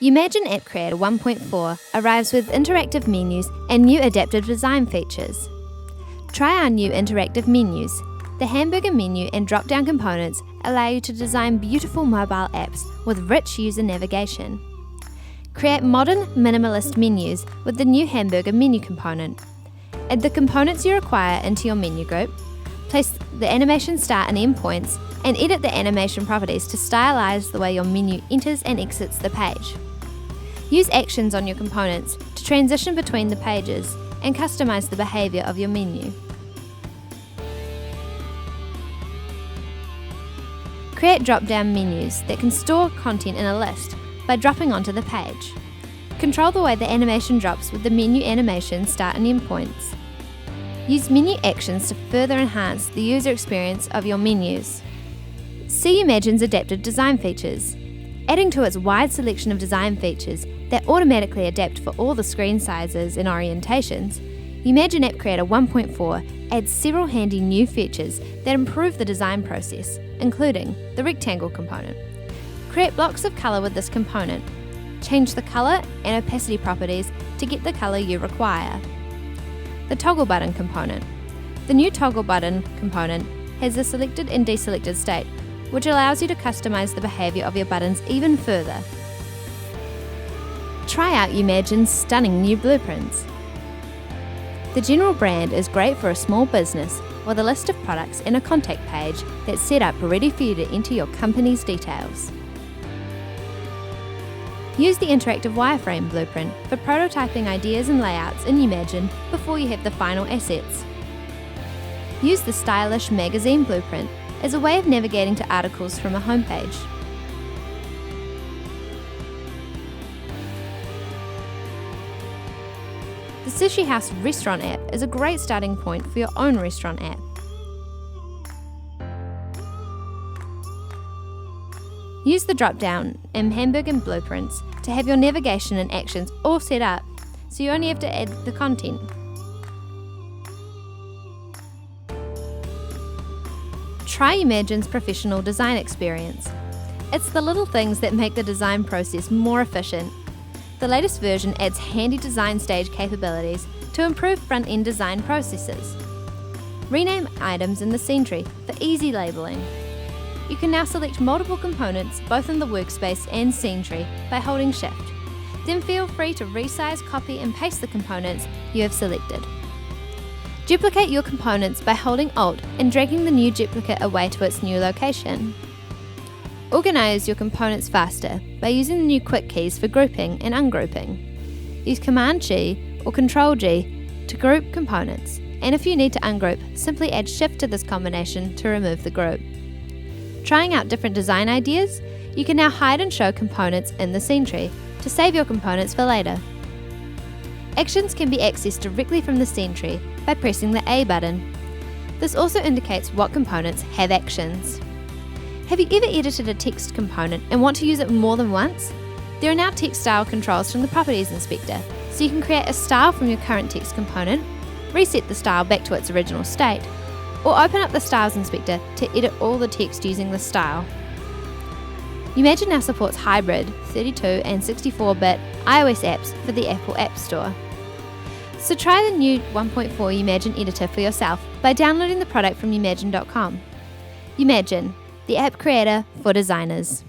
UMAJIN App Creator 1.4 arrives with interactive menus and new adaptive design features. Try our new interactive menus. The hamburger menu and drop-down components allow you to design beautiful mobile apps with rich user navigation. Create modern, minimalist menus with the new hamburger menu component. Add the components you require into your menu group. Place the animation start and end points, and edit the animation properties to stylize the way your menu enters and exits the page. Use actions on your components to transition between the pages and customize the behavior of your menu. Create drop-down menus that can store content in a list by dropping onto the page. Control the way the animation drops with the menu animation start and end points. Use menu actions to further enhance the user experience of your menus. See UMAJIN'S adaptive design features. Adding to its wide selection of design features that automatically adapt for all the screen sizes and orientations, UMAJIN App Creator 1.4 adds several handy new features that improve the design process, including the rectangle component. Create blocks of colour with this component. Change the colour and opacity properties to get the colour you require. The toggle button component. The new toggle button component has a selected and deselected state, which allows you to customize the behavior of your buttons even further. Try out UMAJIN'S stunning new blueprints. The general brand is great for a small business with a list of products and a contact page that's set up ready for you to enter your company's details. Use the interactive wireframe blueprint for prototyping ideas and layouts in UMAJIN before you have the final assets. Use the stylish magazine blueprint as a way of navigating to articles from a homepage. The Sushi House restaurant app is a great starting point for your own restaurant app. Use the drop-down and hamburger blueprints to have your navigation and actions all set up, so you only have to add the content. Try UMAJIN'S professional design experience. It's the little things that make the design process more efficient. The latest version adds handy design stage capabilities to improve front-end design processes. Rename items in the scene tree for easy labeling. You can now select multiple components both in the workspace and scene tree by holding Shift. Then feel free to resize, copy and paste the components you have selected. Duplicate your components by holding Alt and dragging the new duplicate away to its new location. Organize your components faster by using the new quick keys for grouping and ungrouping. Use Command-G or Control-G to group components, and if you need to ungroup, simply add Shift to this combination to remove the group. Trying out different design ideas, you can now hide and show components in the scene tree to save your components for later. Actions can be accessed directly from the scene tree by pressing the A button. This also indicates what components have actions. Have you ever edited a text component and want to use it more than once? There are now text style controls from the Properties Inspector, so you can create a style from your current text component, reset the style back to its original state, or open up the Styles Inspector to edit all the text using the style. UMAJIN now supports hybrid 32 and 64-bit iOS apps for the Apple App Store. So try the new 1.4 UMAJIN editor for yourself by downloading the product from umajin.com. UMAJIN, the app creator for designers.